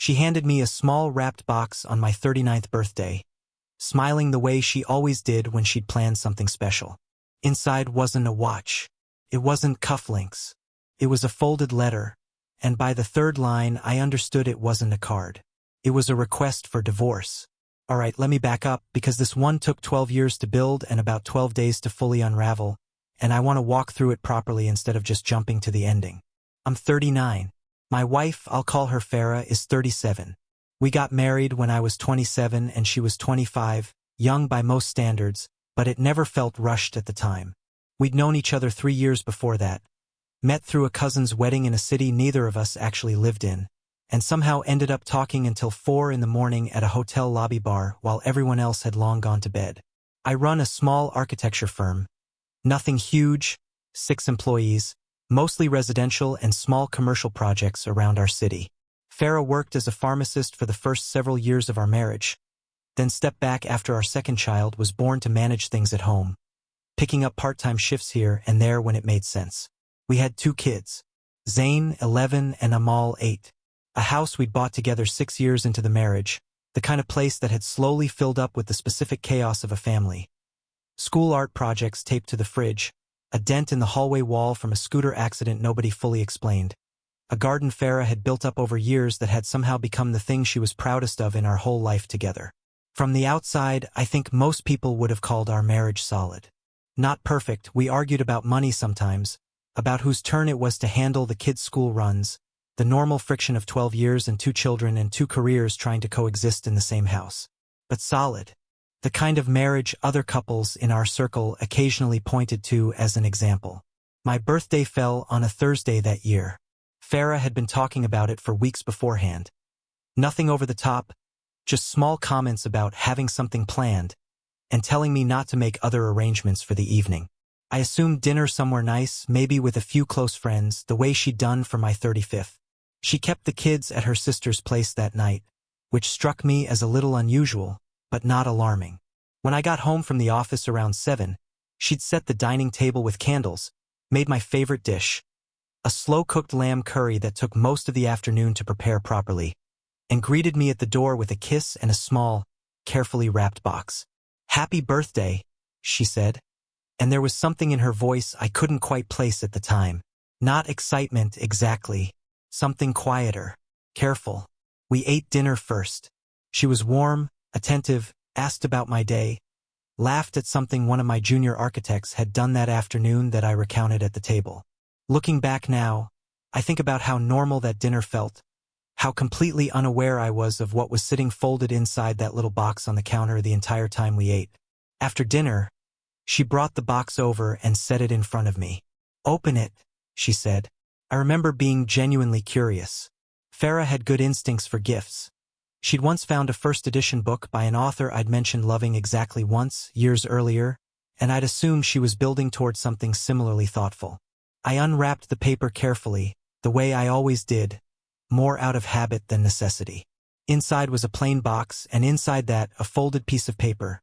She handed me a small wrapped box on my 39th birthday, smiling the way she always did when she'd planned something special. Inside wasn't a watch. It wasn't cufflinks. It was a folded letter, and by the third line I understood it wasn't a card. It was a request for divorce. Alright, let me back up, because this one took 12 years to build and about 12 days to fully unravel, and I want to walk through it properly instead of just jumping to the ending. I'm 39. My wife, I'll call her Farah, is 37. We got married when I was 27 and she was 25, young by most standards, but it never felt rushed at the time. We'd known each other 3 years before that, met through a cousin's wedding in a city neither of us actually lived in, and somehow ended up talking until 4 in the morning at a hotel lobby bar while everyone else had long gone to bed. I run a small architecture firm. Nothing huge, 6 employees, mostly residential and small commercial projects around our city. Farah worked as a pharmacist for the first several years of our marriage, then stepped back after our second child was born to manage things at home, picking up part-time shifts here and there when it made sense. We had 2 kids, Zayn, 11, and Amal, 8. A house we'd bought together 6 years into the marriage, the kind of place that had slowly filled up with the specific chaos of a family. School art projects taped to the fridge, a dent in the hallway wall from a scooter accident nobody fully explained. A garden Farah had built up over years that had somehow become the thing she was proudest of in our whole life together. From the outside, I think most people would have called our marriage solid. Not perfect, we argued about money sometimes, about whose turn it was to handle the kids' school runs, the normal friction of 12 years and 2 children and 2 careers trying to coexist in the same house. But solid. The kind of marriage other couples in our circle occasionally pointed to as an example. My birthday fell on a Thursday that year. Farah had been talking about it for weeks beforehand. Nothing over the top, just small comments about having something planned, and telling me not to make other arrangements for the evening. I assumed dinner somewhere nice, maybe with a few close friends, the way she'd done for my 35th. She kept the kids at her sister's place that night, which struck me as a little unusual, but not alarming. When I got home from the office around 7, she'd set the dining table with candles, made my favorite dish, a slow-cooked lamb curry that took most of the afternoon to prepare properly, and greeted me at the door with a kiss and a small, carefully wrapped box. "Happy birthday," she said, and there was something in her voice I couldn't quite place at the time. Not excitement exactly, something quieter, careful. We ate dinner first. She was warm, attentive, asked about my day, laughed at something one of my junior architects had done that afternoon that I recounted at the table. Looking back now, I think about how normal that dinner felt, how completely unaware I was of what was sitting folded inside that little box on the counter the entire time we ate. After dinner, she brought the box over and set it in front of me. "Open it," she said. I remember being genuinely curious. Farah had good instincts for gifts. She'd once found a first-edition book by an author I'd mentioned loving exactly once, years earlier, and I'd assumed she was building towards something similarly thoughtful. I unwrapped the paper carefully, the way I always did, more out of habit than necessity. Inside was a plain box, and inside that, a folded piece of paper.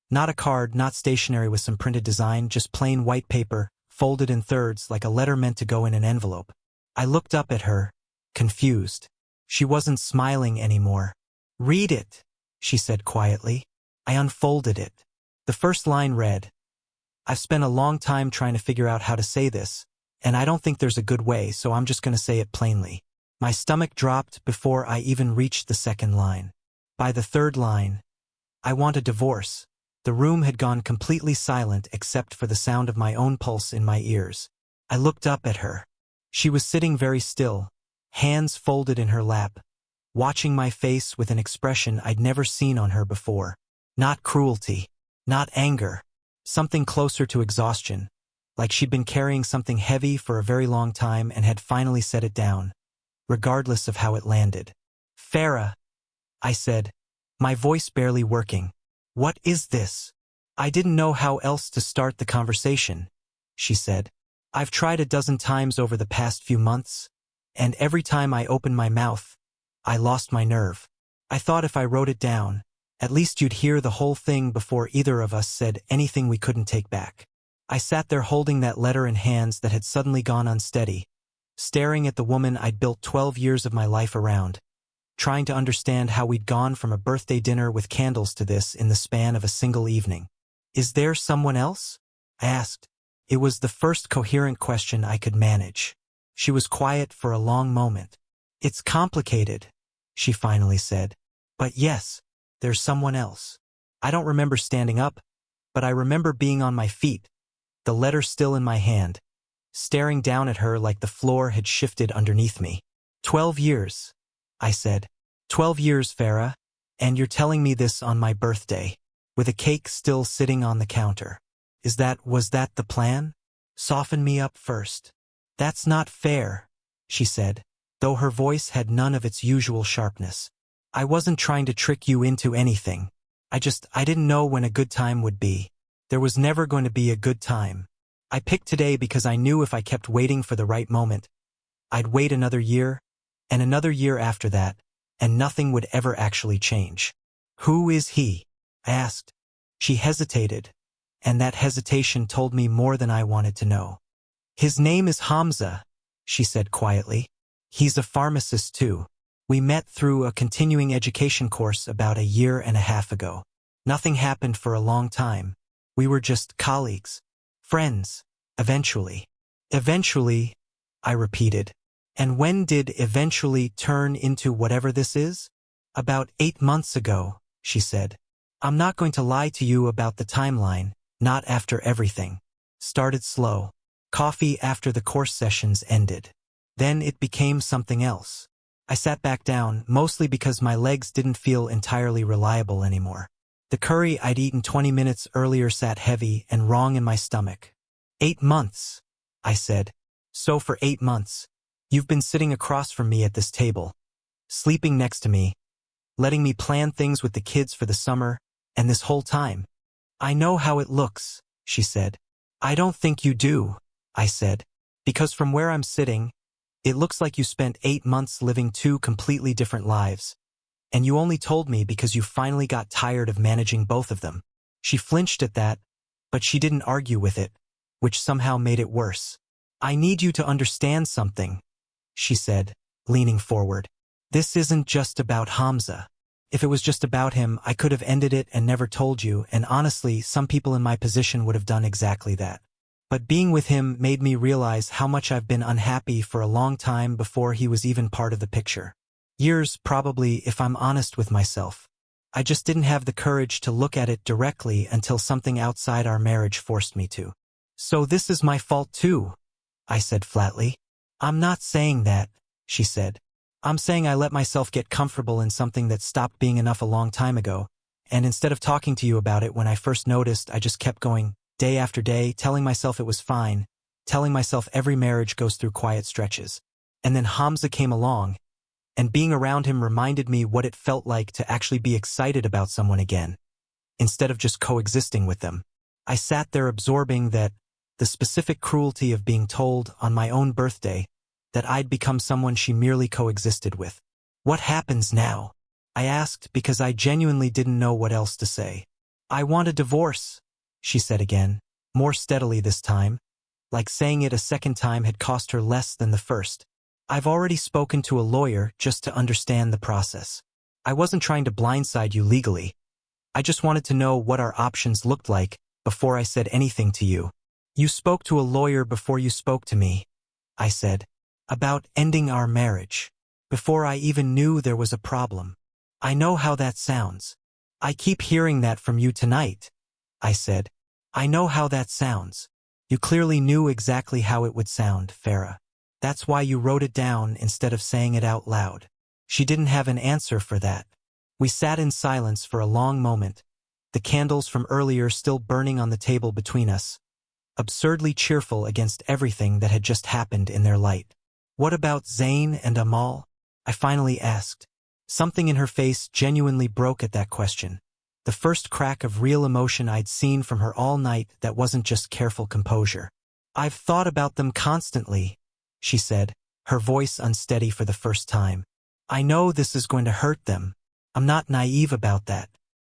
Not a card, not stationery with some printed design, just plain white paper, folded in thirds like a letter meant to go in an envelope. I looked up at her, confused. She wasn't smiling anymore. "Read it," she said quietly. I unfolded it. The first line read, "I've spent a long time trying to figure out how to say this, and I don't think there's a good way, so I'm just going to say it plainly." My stomach dropped before I even reached the second line. By the third line, "I want a divorce." The room had gone completely silent except for the sound of my own pulse in my ears. I looked up at her. She was sitting very still, hands folded in her lap, watching my face with an expression I'd never seen on her before. Not cruelty, not anger, something closer to exhaustion, like she'd been carrying something heavy for a very long time and had finally set it down, regardless of how it landed. "Farah," I said, my voice barely working. "What is this?" "I didn't know how else to start the conversation," she said. "I've tried a dozen times over the past few months, and every time I opened my mouth, I lost my nerve. I thought if I wrote it down, at least you'd hear the whole thing before either of us said anything we couldn't take back." I sat there holding that letter in hands that had suddenly gone unsteady, staring at the woman I'd built 12 years of my life around, trying to understand how we'd gone from a birthday dinner with candles to this in the span of a single evening. Is there someone else? I asked. It was the first coherent question I could manage. She was quiet for a long moment. It's complicated, she finally said. But yes, there's someone else. I don't remember standing up, but I remember being on my feet, the letter still in my hand, staring down at her like the floor had shifted underneath me. 12 years, I said. 12 years, Farah, and you're telling me this on my birthday, with a cake still sitting on the counter. Was that the plan? Soften me up first. That's not fair, she said, though her voice had none of its usual sharpness. I wasn't trying to trick you into anything. I didn't know when a good time would be. There was never going to be a good time. I picked today because I knew if I kept waiting for the right moment, I'd wait another year, and another year after that, and nothing would ever actually change. Who is he? I asked. She hesitated, and that hesitation told me more than I wanted to know. His name is Hamza, she said quietly. He's a pharmacist too. We met through a continuing education course about a year and a half ago. Nothing happened for a long time. We were just colleagues. Friends. Eventually. Eventually, I repeated. And when did eventually turn into whatever this is? About 8 months ago, she said. I'm not going to lie to you about the timeline, not after everything. Started slow. Coffee after the course sessions ended. Then it became something else. I sat back down, mostly because my legs didn't feel entirely reliable anymore. The curry I'd eaten 20 minutes earlier sat heavy and wrong in my stomach. 8 months, I said. So for 8 months, you've been sitting across from me at this table, sleeping next to me, letting me plan things with the kids for the summer, and this whole time. I know how it looks, she said. I don't think you do, I said, because from where I'm sitting, it looks like you spent 8 months living 2 completely different lives, and you only told me because you finally got tired of managing both of them. She flinched at that, but she didn't argue with it, which somehow made it worse. I need you to understand something, she said, leaning forward. This isn't just about Hamza. If it was just about him, I could have ended it and never told you, and honestly, some people in my position would have done exactly that. But being with him made me realize how much I've been unhappy for a long time before he was even part of the picture. Years, probably, if I'm honest with myself. I just didn't have the courage to look at it directly until something outside our marriage forced me to. So this is my fault too, I said flatly. I'm not saying that, she said. I'm saying I let myself get comfortable in something that stopped being enough a long time ago, and instead of talking to you about it when I first noticed, I just kept going, day after day, telling myself it was fine, telling myself every marriage goes through quiet stretches. And then Hamza came along, and being around him reminded me what it felt like to actually be excited about someone again, instead of just coexisting with them. I sat there absorbing that, the specific cruelty of being told on my own birthday that I'd become someone she merely coexisted with. What happens now? I asked because I genuinely didn't know what else to say. I want a divorce, she said again, more steadily this time, like saying it a second time had cost her less than the first. I've already spoken to a lawyer just to understand the process. I wasn't trying to blindside you legally. I just wanted to know what our options looked like before I said anything to you. You spoke to a lawyer before you spoke to me, I said, about ending our marriage, before I even knew there was a problem. I know how that sounds. I keep hearing that from you tonight, I said. I know how that sounds. You clearly knew exactly how it would sound, Farah. That's why you wrote it down instead of saying it out loud. She didn't have an answer for that. We sat in silence for a long moment, the candles from earlier still burning on the table between us, absurdly cheerful against everything that had just happened in their light. What about Zayn and Amal? I finally asked. Something in her face genuinely broke at that question. The first crack of real emotion I'd seen from her all night that wasn't just careful composure. I've thought about them constantly, she said, her voice unsteady for the first time. I know this is going to hurt them. I'm not naive about that.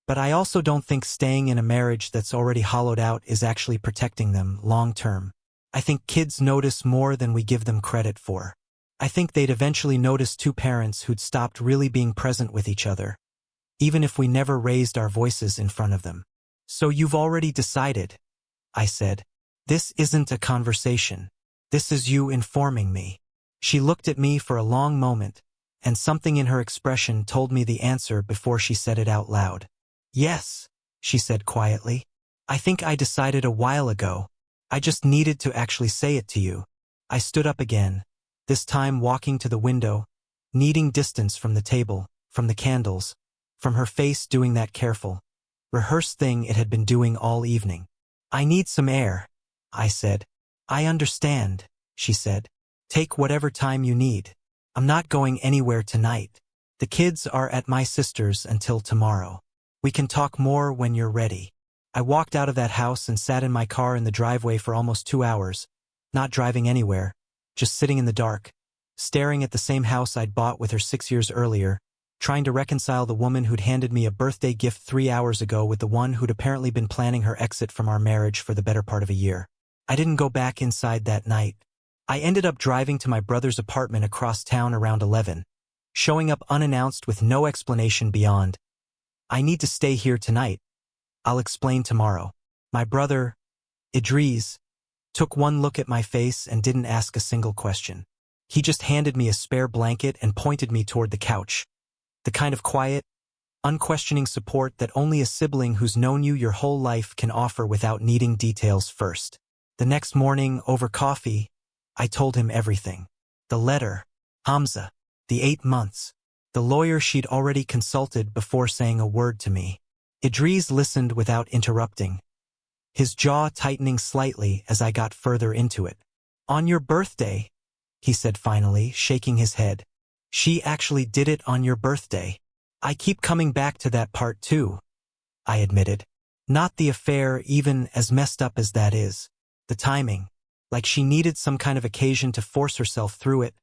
But I also don't think staying in a marriage that's already hollowed out is actually protecting them long term. I think kids notice more than we give them credit for. I think they'd eventually notice two parents who'd stopped really being present with each other, even if we never raised our voices in front of them. So you've already decided, I said. This isn't a conversation. This is you informing me. She looked at me for a long moment, and something in her expression told me the answer before she said it out loud. Yes, she said quietly. I think I decided a while ago. I just needed to actually say it to you. I stood up again, this time walking to the window, needing distance from the table, from the candles, from her face doing that careful, rehearsed thing it had been doing all evening. I need some air, I said. I understand, she said. Take whatever time you need. I'm not going anywhere tonight. The kids are at my sister's until tomorrow. We can talk more when you're ready. I walked out of that house and sat in my car in the driveway for almost 2 hours, not driving anywhere, just sitting in the dark, staring at the same house I'd bought with her 6 years earlier, trying to reconcile the woman who'd handed me a birthday gift 3 hours ago with the one who'd apparently been planning her exit from our marriage for the better part of a year. I didn't go back inside that night. I ended up driving to my brother's apartment across town around 11, showing up unannounced with no explanation beyond, I need to stay here tonight. I'll explain tomorrow. My brother, Idris, took one look at my face and didn't ask a single question. He just handed me a spare blanket and pointed me toward the couch. The kind of quiet, unquestioning support that only a sibling who's known you your whole life can offer without needing details first. The next morning, over coffee, I told him everything. The letter, Hamza, the 8 months, the lawyer she'd already consulted before saying a word to me. Idris listened without interrupting, his jaw tightening slightly as I got further into it. On your birthday, he said finally, shaking his head. She actually did it on your birthday. I keep coming back to that part too, I admitted. Not the affair, even as messed up as that is. The timing, like she needed some kind of occasion to force herself through it,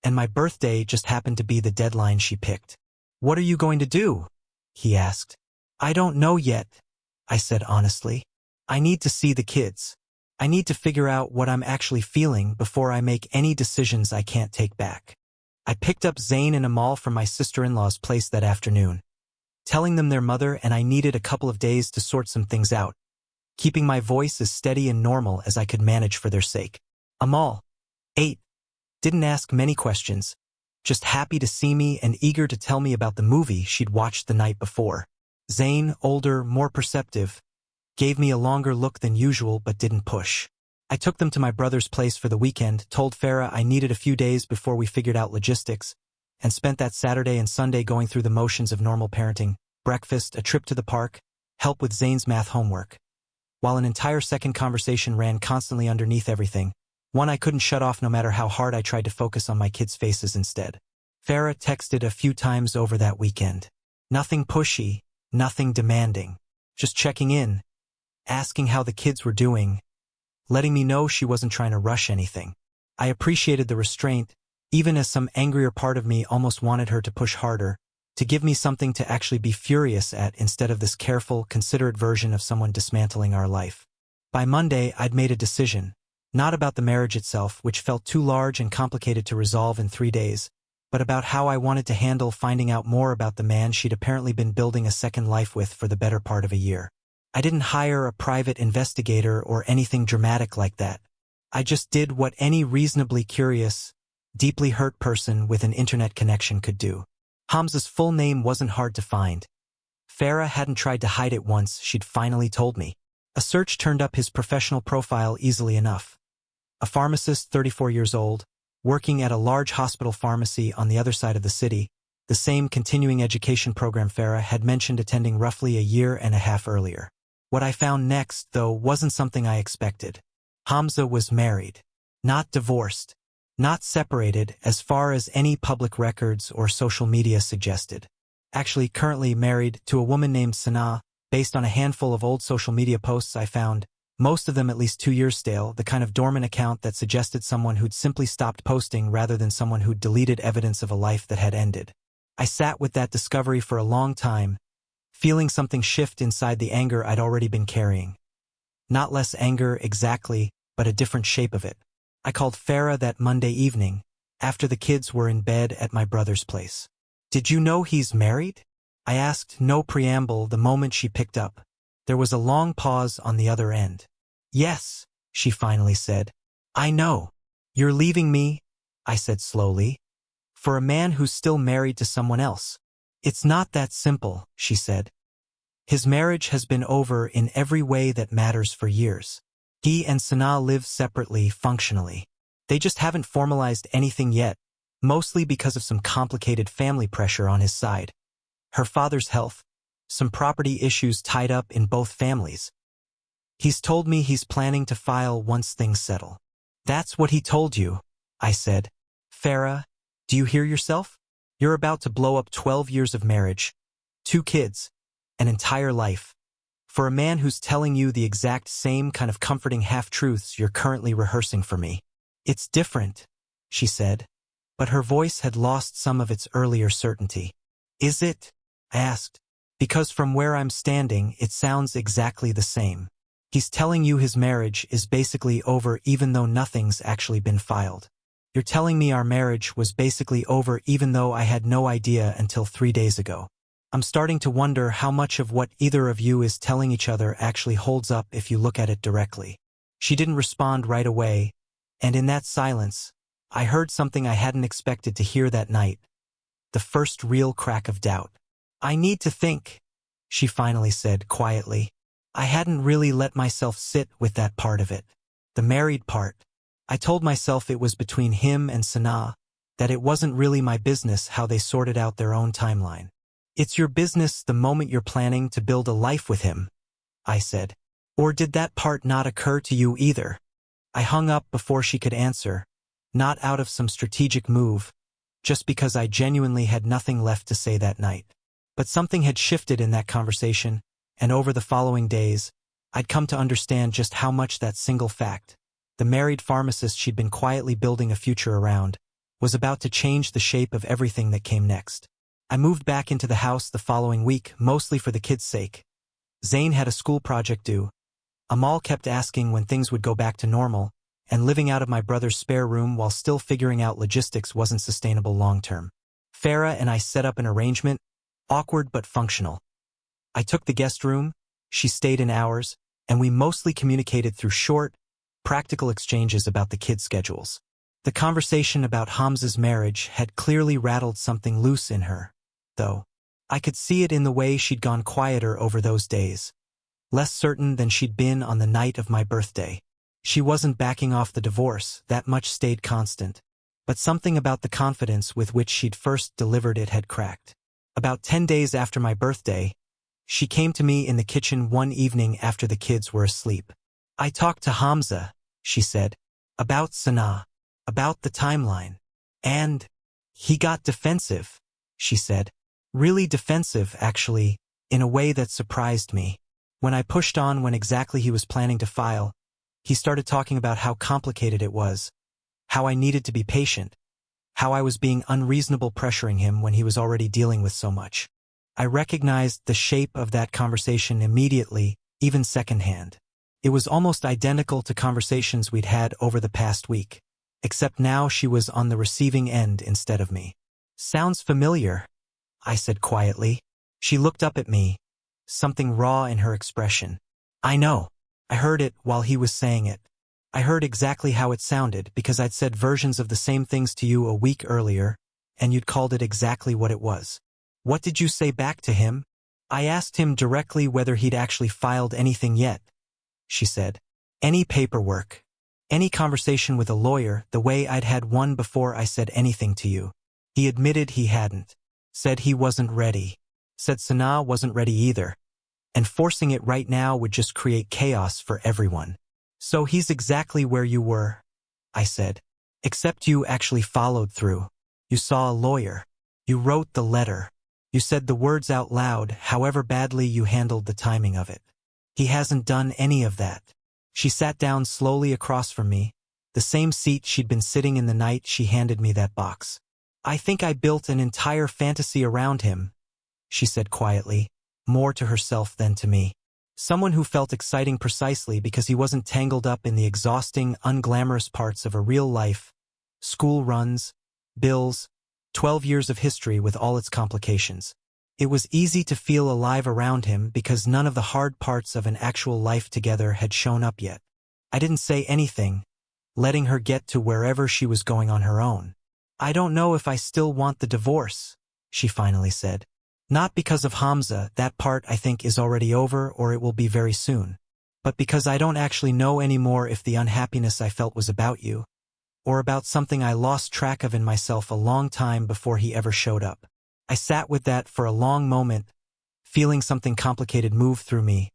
and my birthday just happened to be the deadline she picked. What are you going to do? He asked. I don't know yet, I said honestly. I need to see the kids. I need to figure out what I'm actually feeling before I make any decisions I can't take back. I picked up Zayn and Amal from my sister-in-law's place that afternoon, telling them their mother and I needed a couple of days to sort some things out, keeping my voice as steady and normal as I could manage for their sake. Amal, 8, didn't ask many questions, just happy to see me and eager to tell me about the movie she'd watched the night before. Zayn, older, more perceptive, gave me a longer look than usual but didn't push. I took them to my brother's place for the weekend, told Farah I needed a few days before we figured out logistics, and spent that Saturday and Sunday going through the motions of normal parenting, breakfast, a trip to the park, help with Zayn's math homework. While an entire second conversation ran constantly underneath everything, one I couldn't shut off no matter how hard I tried to focus on my kids' faces instead. Farah texted a few times over that weekend. Nothing pushy, nothing demanding, just checking in, asking how the kids were doing, letting me know she wasn't trying to rush anything. I appreciated the restraint, even as some angrier part of me almost wanted her to push harder, to give me something to actually be furious at instead of this careful, considerate version of someone dismantling our life. By Monday, I'd made a decision, not about the marriage itself, which felt too large and complicated to resolve in 3 days, but about how I wanted to handle finding out more about the man she'd apparently been building a second life with for the better part of a year. I didn't hire a private investigator or anything dramatic like that. I just did what any reasonably curious, deeply hurt person with an internet connection could do. Hamza's full name wasn't hard to find. Farah hadn't tried to hide it once she'd finally told me. A search turned up his professional profile easily enough. A pharmacist, 34 years old, working at a large hospital pharmacy on the other side of the city, the same continuing education program Farah had mentioned attending roughly a year and a half earlier. What I found next, though, wasn't something I expected. Hamza was married, not divorced, not separated as far as any public records or social media suggested. Actually currently married to a woman named Sanaa, based on a handful of old social media posts I found, most of them at least 2 years stale, the kind of dormant account that suggested someone who'd simply stopped posting rather than someone who'd deleted evidence of a life that had ended. I sat with that discovery for a long time, feeling something shift inside the anger I'd already been carrying. Not less anger exactly, but a different shape of it. I called Farah that Monday evening, after the kids were in bed at my brother's place. Did you know he's married? I asked, no preamble, the moment she picked up. There was a long pause on the other end. Yes, she finally said. I know. You're leaving me, I said slowly, for a man who's still married to someone else. It's not that simple, she said. His marriage has been over in every way that matters for years. He and Sana live separately, functionally. They just haven't formalized anything yet, mostly because of some complicated family pressure on his side. Her father's health, some property issues tied up in both families. He's told me he's planning to file once things settle. That's what he told you, I said. Farah, do you hear yourself? You're about to blow up 12 years of marriage, 2 kids, an entire life, for a man who's telling you the exact same kind of comforting half-truths you're currently rehearsing for me. It's different, she said, but her voice had lost some of its earlier certainty. Is it? I asked. Because from where I'm standing, it sounds exactly the same. He's telling you his marriage is basically over even though nothing's actually been filed. You're telling me our marriage was basically over even though I had no idea until 3 days ago. I'm starting to wonder how much of what either of you is telling each other actually holds up if you look at it directly. She didn't respond right away, and in that silence, I heard something I hadn't expected to hear that night. The first real crack of doubt. I need to think, she finally said quietly. I hadn't really let myself sit with that part of it. The married part. I told myself it was between him and Sana, that it wasn't really my business how they sorted out their own timeline. It's your business the moment you're planning to build a life with him, I said. Or did that part not occur to you either? I hung up before she could answer, not out of some strategic move, just because I genuinely had nothing left to say that night. But something had shifted in that conversation, and over the following days, I'd come to understand just how much that single fact, the married pharmacist she'd been quietly building a future around, was about to change the shape of everything that came next. I moved back into the house the following week, mostly for the kids' sake. Zayn had a school project due. Amal kept asking when things would go back to normal, and living out of my brother's spare room while still figuring out logistics wasn't sustainable long-term. Farah and I set up an arrangement, awkward but functional. I took the guest room, she stayed in ours, and we mostly communicated through short, practical exchanges about the kids' schedules. The conversation about Hamza's marriage had clearly rattled something loose in her, though. I could see it in the way she'd gone quieter over those days, less certain than she'd been on the night of my birthday. She wasn't backing off the divorce, that much stayed constant, but something about the confidence with which she'd first delivered it had cracked. About 10 days after my birthday, she came to me in the kitchen one evening after the kids were asleep. I talked to Hamza, she said, about Sana, about the timeline. And he got defensive, she said. Really defensive, actually, in a way that surprised me. When I pushed on when exactly he was planning to file, he started talking about how complicated it was, how I needed to be patient, how I was being unreasonable pressuring him when he was already dealing with so much. I recognized the shape of that conversation immediately, even secondhand. It was almost identical to conversations we'd had over the past week, except now she was on the receiving end instead of me. Sounds familiar, I said quietly. She looked up at me, something raw in her expression. I know. I heard it while he was saying it. I heard exactly how it sounded because I'd said versions of the same things to you a week earlier, and you'd called it exactly what it was. What did you say back to him? I asked him directly whether he'd actually filed anything yet, she said. Any paperwork. Any conversation with a lawyer, the way I'd had one before I said anything to you. He admitted he hadn't. Said he wasn't ready. Said Sana wasn't ready either. And forcing it right now would just create chaos for everyone. So he's exactly where you were, I said. Except you actually followed through. You saw a lawyer. You wrote the letter. You said the words out loud, however badly you handled the timing of it. He hasn't done any of that. She sat down slowly across from me, the same seat she'd been sitting in the night she handed me that box. I think I built an entire fantasy around him, she said quietly, more to herself than to me. Someone who felt exciting precisely because he wasn't tangled up in the exhausting, unglamorous parts of a real life, school runs, bills, 12 years of history with all its complications. It was easy to feel alive around him because none of the hard parts of an actual life together had shown up yet. I didn't say anything, letting her get to wherever she was going on her own. "I don't know if I still want the divorce," she finally said. "Not because of Hamza, that part I think is already over or it will be very soon. But because I don't actually know anymore if the unhappiness I felt was about you, or about something I lost track of in myself a long time before he ever showed up." I sat with that for a long moment, feeling something complicated move through me.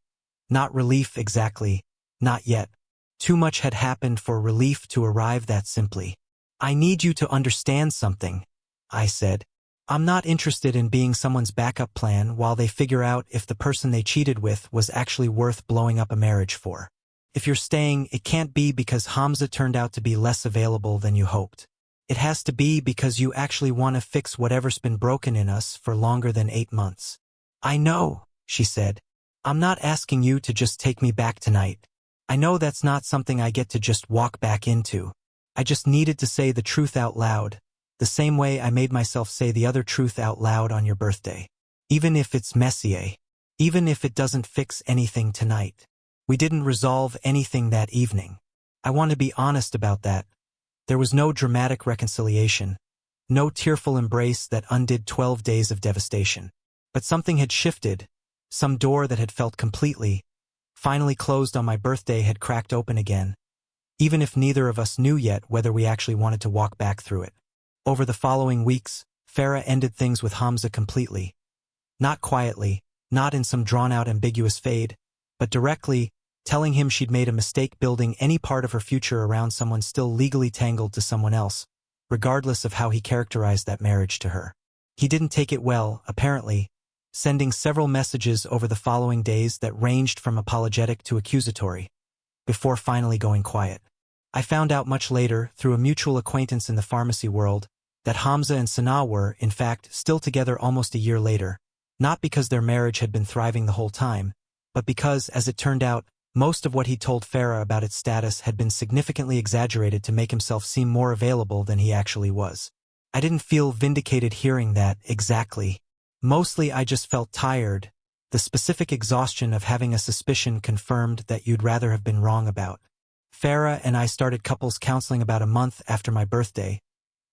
Not relief exactly, not yet. Too much had happened for relief to arrive that simply. "I need you to understand something," I said. "I'm not interested in being someone's backup plan while they figure out if the person they cheated with was actually worth blowing up a marriage for. If you're staying, it can't be because Hamza turned out to be less available than you hoped. It has to be because you actually want to fix whatever's been broken in us for longer than 8 months. "I know," she said. "I'm not asking you to just take me back tonight. I know that's not something I get to just walk back into. I just needed to say the truth out loud, the same way I made myself say the other truth out loud on your birthday. Even if it's messy, even if it doesn't fix anything tonight. We didn't resolve anything that evening. I want to be honest about that. There was no dramatic reconciliation, no tearful embrace that undid 12 days of devastation. But something had shifted, some door that had felt completely, finally closed on my birthday had cracked open again, even if neither of us knew yet whether we actually wanted to walk back through it. Over the following weeks, Farah ended things with Hamza completely. Not quietly, not in some drawn-out ambiguous fade, but directly, telling him she'd made a mistake building any part of her future around someone still legally tangled to someone else, regardless of how he characterized that marriage to her. He didn't take it well, apparently, sending several messages over the following days that ranged from apologetic to accusatory, before finally going quiet. I found out much later, through a mutual acquaintance in the pharmacy world, that Hamza and Sanaa were, in fact, still together almost a year later, not because their marriage had been thriving the whole time, but because, as it turned out, most of what he told Farah about its status had been significantly exaggerated to make himself seem more available than he actually was. I didn't feel vindicated hearing that, exactly. Mostly I just felt tired, the specific exhaustion of having a suspicion confirmed that you'd rather have been wrong about. Farah and I started couples counseling about a month after my birthday.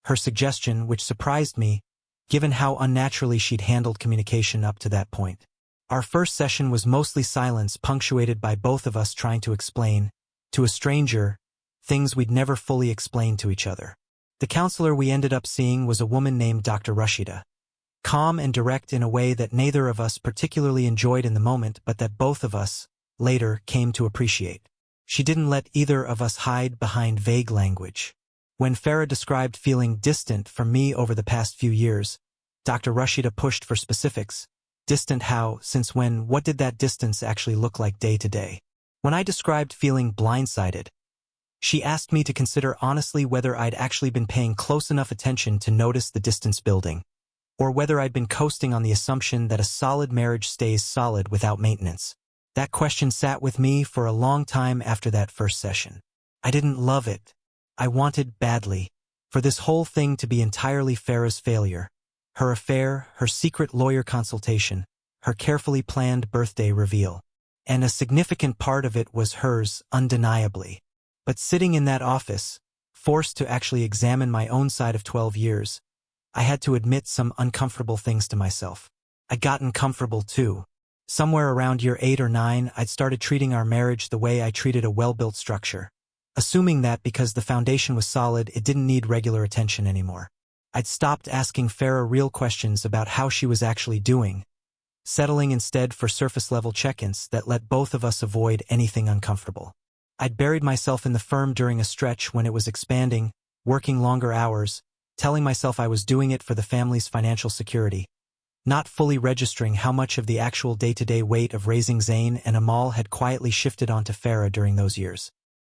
Her suggestion, which surprised me, given how unnaturally she'd handled communication up to that point. Our first session was mostly silence, punctuated by both of us trying to explain, to a stranger, things we'd never fully explained to each other. The counselor we ended up seeing was a woman named Dr. Rashida. Calm and direct in a way that neither of us particularly enjoyed in the moment but that both of us, later, came to appreciate. She didn't let either of us hide behind vague language. When Farah described feeling distant from me over the past few years, Dr. Rashida pushed for specifics. Distant how, since when, what did that distance actually look like day to day? When I described feeling blindsided, she asked me to consider honestly whether I'd actually been paying close enough attention to notice the distance building, or whether I'd been coasting on the assumption that a solid marriage stays solid without maintenance. That question sat with me for a long time after that first session. I didn't love it. I wanted badly for this whole thing to be entirely Farah's failure. Her affair, her secret lawyer consultation, her carefully planned birthday reveal. And a significant part of it was hers, undeniably. But sitting in that office, forced to actually examine my own side of 12 years, I had to admit some uncomfortable things to myself. I'd gotten comfortable too. Somewhere around year 8 or 9, I'd started treating our marriage the way I treated a well-built structure, assuming that because the foundation was solid, it didn't need regular attention anymore. I'd stopped asking Farah real questions about how she was actually doing, settling instead for surface-level check-ins that let both of us avoid anything uncomfortable. I'd buried myself in the firm during a stretch when it was expanding, working longer hours, telling myself I was doing it for the family's financial security, not fully registering how much of the actual day-to-day weight of raising Zayn and Amal had quietly shifted onto Farah during those years.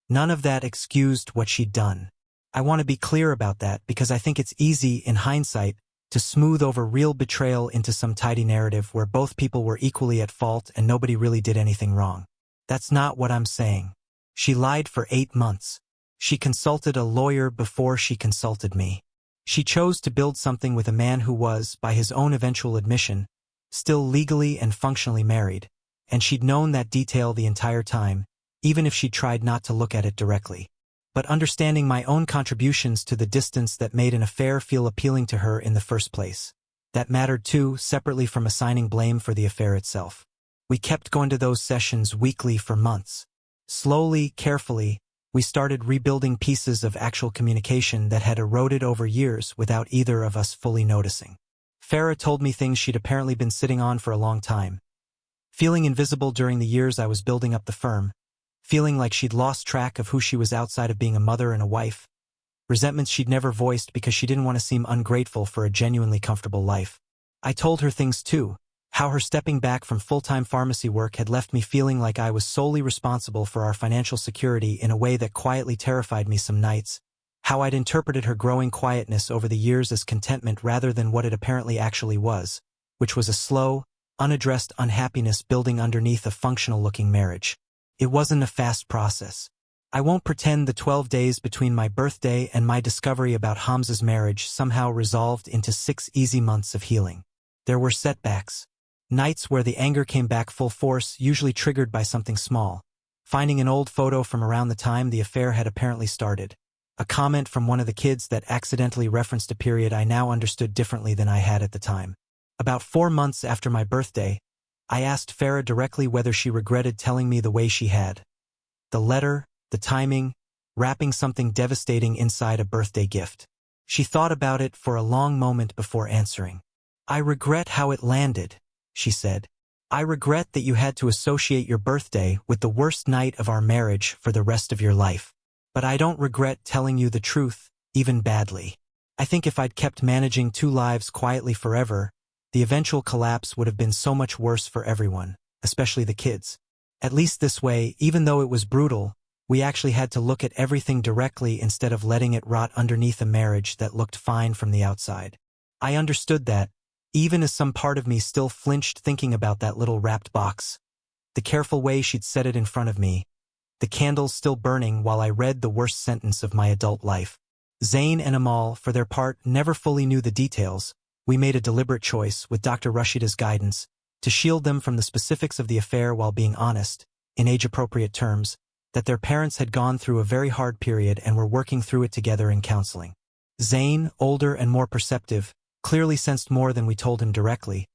None of that excused what she'd done. I want to be clear about that because I think it's easy, in hindsight, to smooth over real betrayal into some tidy narrative where both people were equally at fault and nobody really did anything wrong. That's not what I'm saying. She lied for 8 months. She consulted a lawyer before she consulted me. She chose to build something with a man who was, by his own eventual admission, still legally and functionally married, and she'd known that detail the entire time, even if she tried not to look at it directly. But understanding my own contributions to the distance that made an affair feel appealing to her in the first place. That mattered too, separately from assigning blame for the affair itself. We kept going to those sessions weekly for months. Slowly, carefully, we started rebuilding pieces of actual communication that had eroded over years without either of us fully noticing. Farah told me things she'd apparently been sitting on for a long time. Feeling invisible during the years I was building up the firm, feeling like she'd lost track of who she was outside of being a mother and a wife, resentments she'd never voiced because she didn't want to seem ungrateful for a genuinely comfortable life. I told her things too, how her stepping back from full-time pharmacy work had left me feeling like I was solely responsible for our financial security in a way that quietly terrified me some nights, how I'd interpreted her growing quietness over the years as contentment rather than what it apparently actually was, which was a slow, unaddressed unhappiness building underneath a functional-looking marriage. It wasn't a fast process. I won't pretend the 12 days between my birthday and my discovery about Hamza's marriage somehow resolved into 6 easy months of healing. There were setbacks. Nights where the anger came back full force, usually triggered by something small. Finding an old photo from around the time the affair had apparently started. A comment from one of the kids that accidentally referenced a period I now understood differently than I had at the time. About 4 months after my birthday, I asked Farah directly whether she regretted telling me the way she had. The letter, the timing, wrapping something devastating inside a birthday gift. She thought about it for a long moment before answering. "I regret how it landed," she said. "I regret that you had to associate your birthday with the worst night of our marriage for the rest of your life. But I don't regret telling you the truth, even badly. I think if I'd kept managing 2 lives quietly forever, the eventual collapse would have been so much worse for everyone, especially the kids. At least this way, even though it was brutal, we actually had to look at everything directly instead of letting it rot underneath a marriage that looked fine from the outside." I understood that, even as some part of me still flinched thinking about that little wrapped box. The careful way she'd set it in front of me, the candles still burning while I read the worst sentence of my adult life. Zayn and Amal, for their part, never fully knew the details. We made a deliberate choice, with Dr. Rashida's guidance, to shield them from the specifics of the affair while being honest, in age-appropriate terms, that their parents had gone through a very hard period and were working through it together in counseling. Zayn, older and more perceptive, clearly sensed more than we told him directly,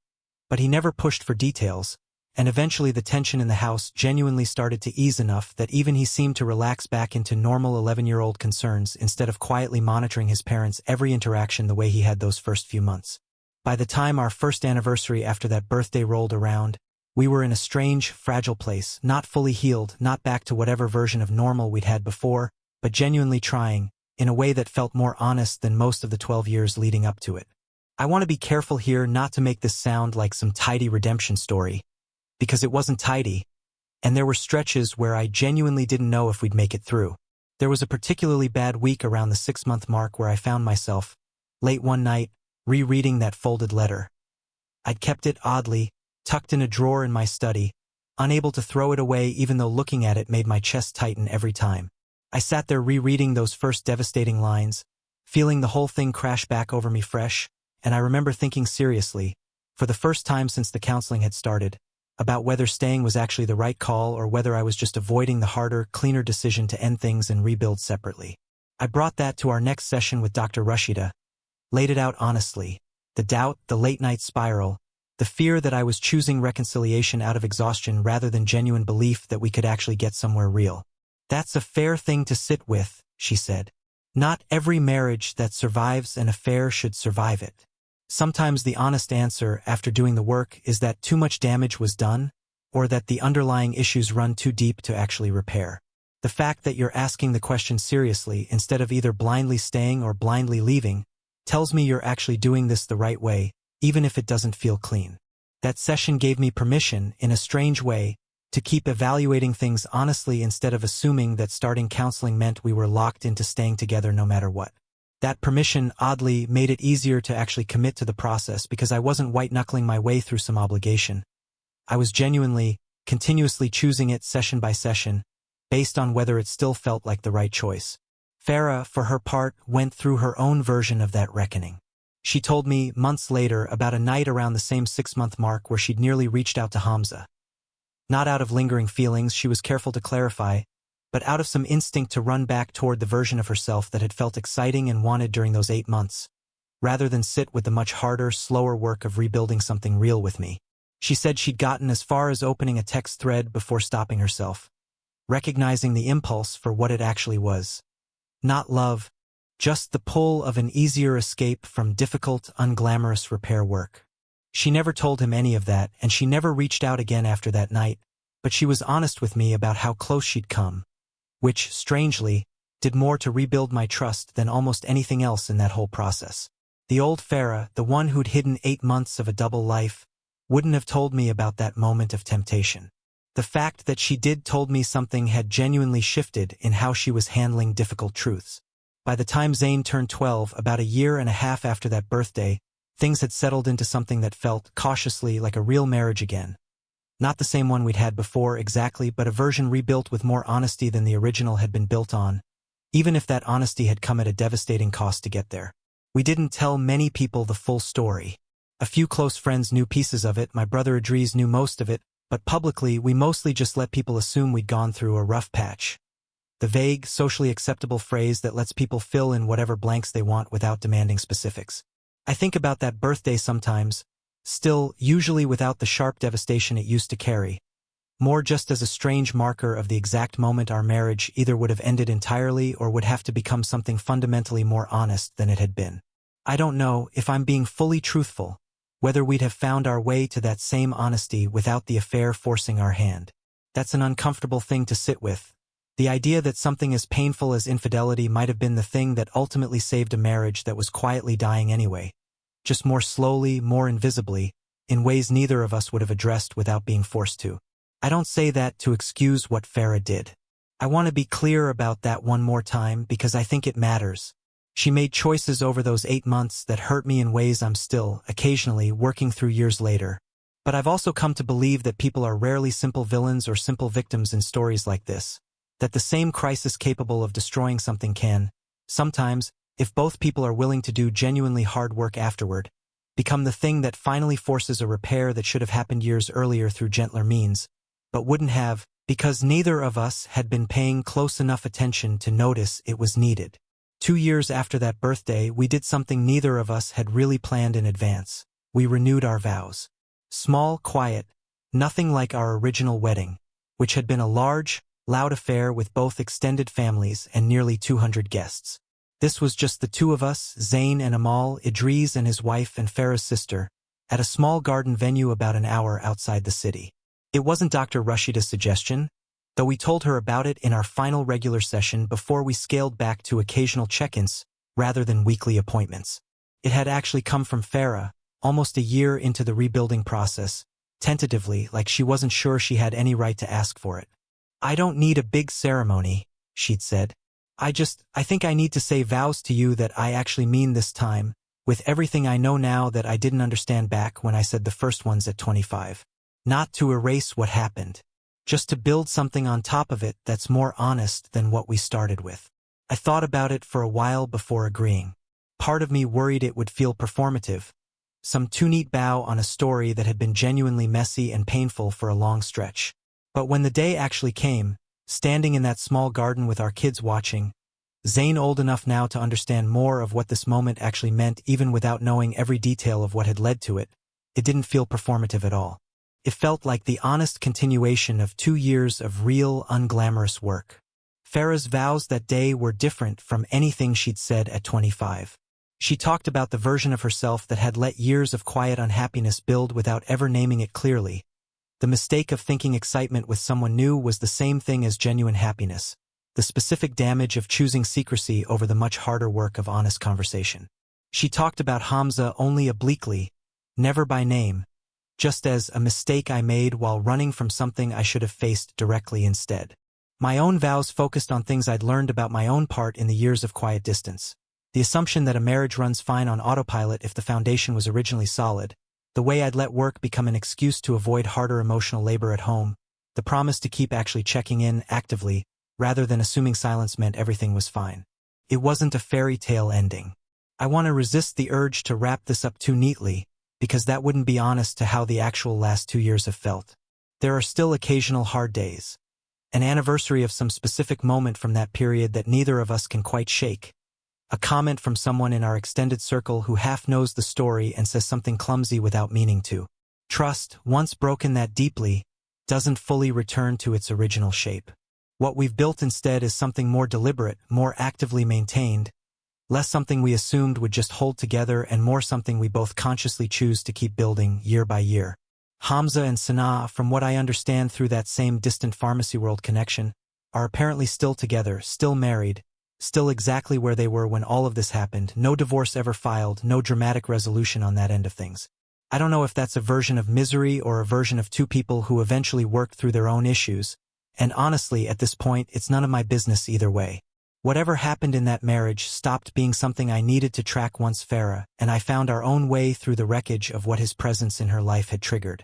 but he never pushed for details, and eventually the tension in the house genuinely started to ease enough that even he seemed to relax back into normal 11-year-old concerns instead of quietly monitoring his parents' every interaction the way he had those first few months. By the time our first anniversary after that birthday rolled around, we were in a strange, fragile place, not fully healed, not back to whatever version of normal we'd had before, but genuinely trying, in a way that felt more honest than most of the 12 years leading up to it. I want to be careful here not to make this sound like some tidy redemption story, because it wasn't tidy, and there were stretches where I genuinely didn't know if we'd make it through. There was a particularly bad week around the 6-month mark where I found myself, late one night, rereading that folded letter. I'd kept it, oddly, tucked in a drawer in my study, unable to throw it away even though looking at it made my chest tighten every time. I sat there rereading those first devastating lines, feeling the whole thing crash back over me fresh, and I remember thinking seriously, for the first time since the counseling had started, about whether staying was actually the right call or whether I was just avoiding the harder, cleaner decision to end things and rebuild separately. I brought that to our next session with Dr. Rashida, laid it out honestly, the doubt, the late-night spiral, the fear that I was choosing reconciliation out of exhaustion rather than genuine belief that we could actually get somewhere real. "That's a fair thing to sit with," she said. "Not every marriage that survives an affair should survive it. Sometimes the honest answer after doing the work is that too much damage was done, or that the underlying issues run too deep to actually repair. The fact that you're asking the question seriously instead of either blindly staying or blindly leaving tells me you're actually doing this the right way, even if it doesn't feel clean." That session gave me permission, in a strange way, to keep evaluating things honestly instead of assuming that starting counseling meant we were locked into staying together no matter what. That permission, oddly, made it easier to actually commit to the process because I wasn't white-knuckling my way through some obligation. I was genuinely, continuously choosing it session by session, based on whether it still felt like the right choice. Farah, for her part, went through her own version of that reckoning. She told me, months later, about a night around the same 6-month mark where she'd nearly reached out to Hamza. Not out of lingering feelings, she was careful to clarify, but out of some instinct to run back toward the version of herself that had felt exciting and wanted during those 8 months, rather than sit with the much harder, slower work of rebuilding something real with me. She said she'd gotten as far as opening a text thread before stopping herself, recognizing the impulse for what it actually was. Not love, just the pull of an easier escape from difficult, unglamorous repair work. She never told him any of that, and she never reached out again after that night, but she was honest with me about how close she'd come, which, strangely, did more to rebuild my trust than almost anything else in that whole process. The old Farah, the one who'd hidden 8 months of a double life, wouldn't have told me about that moment of temptation. The fact that she did told me something had genuinely shifted in how she was handling difficult truths. By the time Zayn turned 12, about a year and a half after that birthday, things had settled into something that felt, cautiously, like a real marriage again. Not the same one we'd had before exactly, but a version rebuilt with more honesty than the original had been built on, even if that honesty had come at a devastating cost to get there. We didn't tell many people the full story. A few close friends knew pieces of it, my brother Idris knew most of it, but publicly we mostly just let people assume we'd gone through a rough patch. The vague, socially acceptable phrase that lets people fill in whatever blanks they want without demanding specifics. I think about that birthday sometimes, still, usually without the sharp devastation it used to carry, more just as a strange marker of the exact moment our marriage either would have ended entirely or would have to become something fundamentally more honest than it had been. I don't know, if I'm being fully truthful, whether we'd have found our way to that same honesty without the affair forcing our hand. That's an uncomfortable thing to sit with. The idea that something as painful as infidelity might have been the thing that ultimately saved a marriage that was quietly dying anyway, just more slowly, more invisibly, in ways neither of us would have addressed without being forced to. I don't say that to excuse what Farah did. I want to be clear about that one more time because I think it matters. She made choices over those 8 months that hurt me in ways I'm still, occasionally, working through years later. But I've also come to believe that people are rarely simple villains or simple victims in stories like this. That the same crisis capable of destroying something can, sometimes, if both people are willing to do genuinely hard work afterward, become the thing that finally forces a repair that should have happened years earlier through gentler means, but wouldn't have, because neither of us had been paying close enough attention to notice it was needed. 2 years after that birthday, we did something neither of us had really planned in advance. We renewed our vows. Small, quiet, nothing like our original wedding, which had been a large, loud affair with both extended families and nearly 200 guests. This was just the two of us, Zayn and Amal, Idris and his wife and Farah's sister, at a small garden venue about an hour outside the city. It wasn't Dr. Rashida's suggestion, though we told her about it in our final regular session before we scaled back to occasional check-ins rather than weekly appointments. It had actually come from Farah, almost a year into the rebuilding process, tentatively, like she wasn't sure she had any right to ask for it. "I don't need a big ceremony," she'd said. I think I need to say vows to you that I actually mean this time, with everything I know now that I didn't understand back when I said the first ones at 25. Not to erase what happened, just to build something on top of it that's more honest than what we started with. I thought about it for a while before agreeing. Part of me worried it would feel performative, some too neat bow on a story that had been genuinely messy and painful for a long stretch. But when the day actually came, standing in that small garden with our kids watching, Zayn old enough now to understand more of what this moment actually meant even without knowing every detail of what had led to it, it didn't feel performative at all. It felt like the honest continuation of 2 years of real, unglamorous work. Farah's vows that day were different from anything she'd said at 25. She talked about the version of herself that had let years of quiet unhappiness build without ever naming it clearly. The mistake of thinking excitement with someone new was the same thing as genuine happiness, the specific damage of choosing secrecy over the much harder work of honest conversation. She talked about Hamza only obliquely, never by name, just as a mistake I made while running from something I should have faced directly instead. My own vows focused on things I'd learned about my own part in the years of quiet distance. The assumption that a marriage runs fine on autopilot if the foundation was originally solid, the way I'd let work become an excuse to avoid harder emotional labor at home, the promise to keep actually checking in actively, rather than assuming silence meant everything was fine. It wasn't a fairy tale ending. I want to resist the urge to wrap this up too neatly, because that wouldn't be honest to how the actual last 2 years have felt. There are still occasional hard days. An anniversary of some specific moment from that period that neither of us can quite shake. A comment from someone in our extended circle who half knows the story and says something clumsy without meaning to. Trust, once broken that deeply, doesn't fully return to its original shape. What we've built instead is something more deliberate, more actively maintained, less something we assumed would just hold together and more something we both consciously choose to keep building year by year. Hamza and Sanaa, from what I understand through that same distant pharmacy world connection, are apparently still together, still married, still exactly where they were when all of this happened, no divorce ever filed, no dramatic resolution on that end of things. I don't know if that's a version of misery or a version of two people who eventually worked through their own issues, and honestly, at this point, it's none of my business either way. Whatever happened in that marriage stopped being something I needed to track once Farah and I found our own way through the wreckage of what his presence in her life had triggered.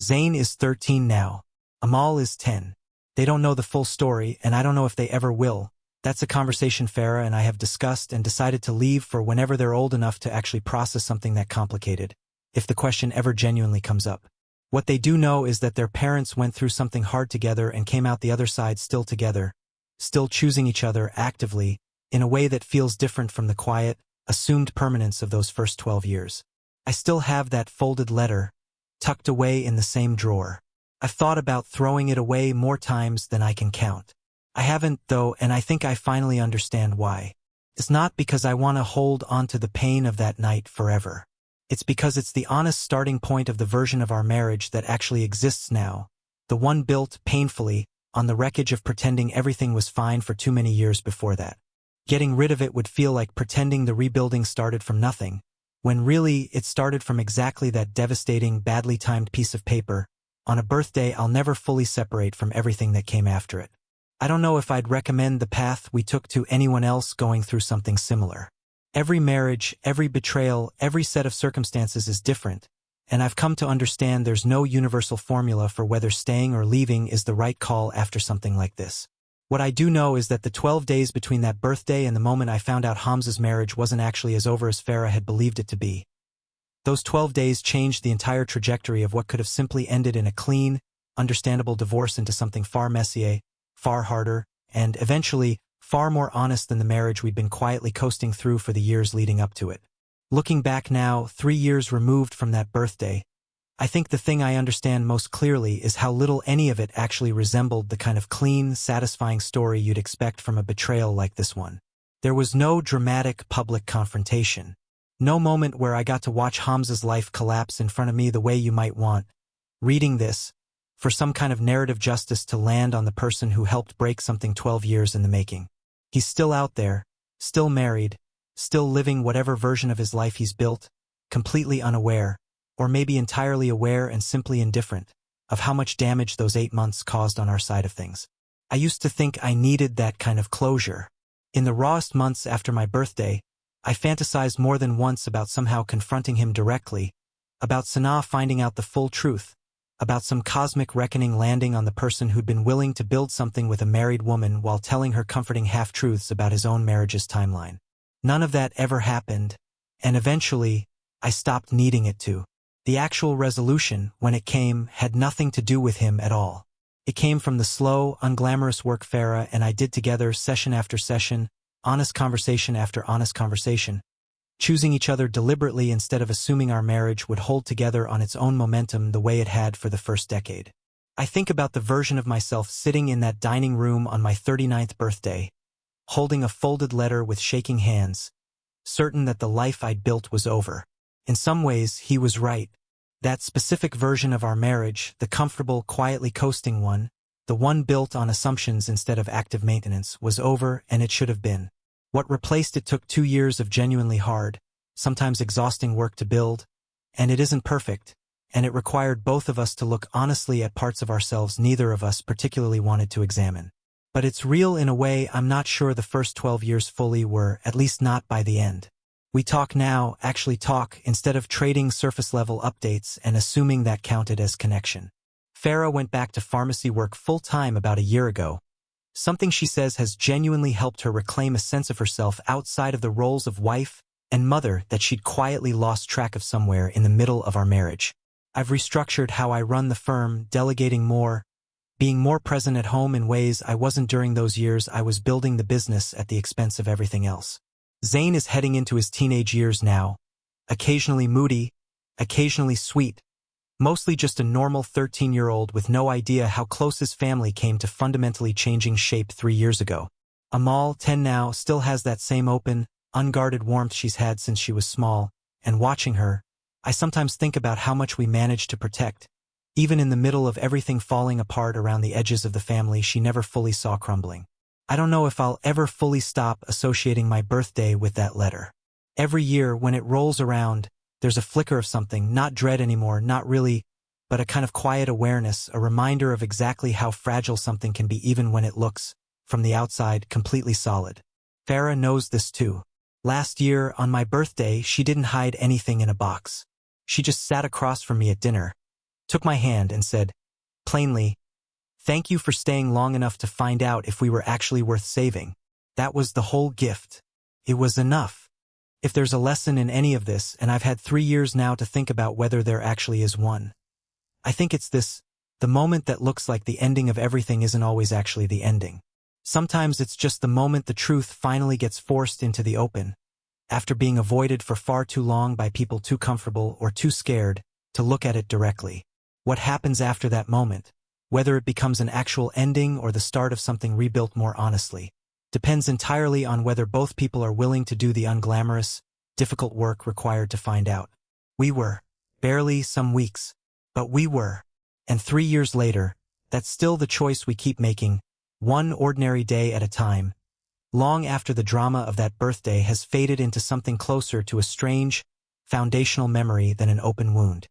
Zayn is 13 now. Amal is 10. They don't know the full story, and I don't know if they ever will. That's a conversation Farah and I have discussed and decided to leave for whenever they're old enough to actually process something that complicated, if the question ever genuinely comes up. What they do know is that their parents went through something hard together and came out the other side still together, still choosing each other actively, in a way that feels different from the quiet, assumed permanence of those first 12 years. I still have that folded letter, tucked away in the same drawer. I've thought about throwing it away more times than I can count. I haven't, though, and I think I finally understand why. It's not because I want to hold on to the pain of that night forever. It's because it's the honest starting point of the version of our marriage that actually exists now, the one built, painfully, on the wreckage of pretending everything was fine for too many years before that. Getting rid of it would feel like pretending the rebuilding started from nothing, when really it started from exactly that devastating, badly timed piece of paper, on a birthday I'll never fully separate from everything that came after it. I don't know if I'd recommend the path we took to anyone else going through something similar. Every marriage, every betrayal, every set of circumstances is different, and I've come to understand there's no universal formula for whether staying or leaving is the right call after something like this. What I do know is that the 12 days between that birthday and the moment I found out Hamza's marriage wasn't actually as over as Farah had believed it to be. Those 12 days changed the entire trajectory of what could have simply ended in a clean, understandable divorce into something far messier, far harder, and, eventually, far more honest than the marriage we'd been quietly coasting through for the years leading up to it. Looking back now, 3 years removed from that birthday, I think the thing I understand most clearly is how little any of it actually resembled the kind of clean, satisfying story you'd expect from a betrayal like this one. There was no dramatic public confrontation. No moment where I got to watch Hamza's life collapse in front of me the way you might want, reading this, for some kind of narrative justice to land on the person who helped break something 12 years in the making. He's still out there, still married, still living whatever version of his life he's built, completely unaware, or maybe entirely aware and simply indifferent, of how much damage those 8 months caused on our side of things. I used to think I needed that kind of closure. In the rawest months after my birthday, I fantasized more than once about somehow confronting him directly, about Sanaa finding out the full truth, about some cosmic reckoning landing on the person who'd been willing to build something with a married woman while telling her comforting half-truths about his own marriage's timeline. None of that ever happened, and eventually, I stopped needing it to. The actual resolution, when it came, had nothing to do with him at all. It came from the slow, unglamorous work Farah and I did together session after session, honest conversation after honest conversation, choosing each other deliberately instead of assuming our marriage would hold together on its own momentum the way it had for the first decade. I think about the version of myself sitting in that dining room on my 39th birthday, holding a folded letter with shaking hands, certain that the life I'd built was over. In some ways, he was right. That specific version of our marriage, the comfortable, quietly coasting one, the one built on assumptions instead of active maintenance, was over, and it should have been. What replaced it took 2 years of genuinely hard, sometimes exhausting work to build, and it isn't perfect, and it required both of us to look honestly at parts of ourselves neither of us particularly wanted to examine. But it's real in a way I'm not sure the first 12 years fully were, at least not by the end. We talk now, actually talk, instead of trading surface-level updates and assuming that counted as connection. Farah went back to pharmacy work full-time about a year ago, Something she says has genuinely helped her reclaim a sense of herself outside of the roles of wife and mother that she'd quietly lost track of somewhere in the middle of our marriage. I've restructured how I run the firm, delegating more, being more present at home in ways I wasn't during those years I was building the business at the expense of everything else. Zane is heading into his teenage years now, occasionally moody, occasionally sweet, mostly just a normal 13-year-old with no idea how close his family came to fundamentally changing shape 3 years ago. Amal, 10 now, still has that same open, unguarded warmth she's had since she was small, and watching her, I sometimes think about how much we managed to protect. Even in the middle of everything falling apart around the edges of the family she never fully saw crumbling. I don't know if I'll ever fully stop associating my birthday with that letter. Every year, when it rolls around, there's a flicker of something, not dread anymore, not really, but a kind of quiet awareness, a reminder of exactly how fragile something can be even when it looks, from the outside, completely solid. Farah knows this too. Last year, on my birthday, she didn't hide anything in a box. She just sat across from me at dinner, took my hand and said, plainly, "Thank you for staying long enough to find out if we were actually worth saving." That was the whole gift. It was enough. If there's a lesson in any of this, and I've had 3 years now to think about whether there actually is one, I think it's this: the moment that looks like the ending of everything isn't always actually the ending. Sometimes it's just the moment the truth finally gets forced into the open, after being avoided for far too long by people too comfortable or too scared to look at it directly. What happens after that moment, whether it becomes an actual ending or the start of something rebuilt more honestly, depends entirely on whether both people are willing to do the unglamorous, difficult work required to find out. We were. Barely some weeks. But we were. And 3 years later, that's still the choice we keep making, one ordinary day at a time, long after the drama of that birthday has faded into something closer to a strange, foundational memory than an open wound.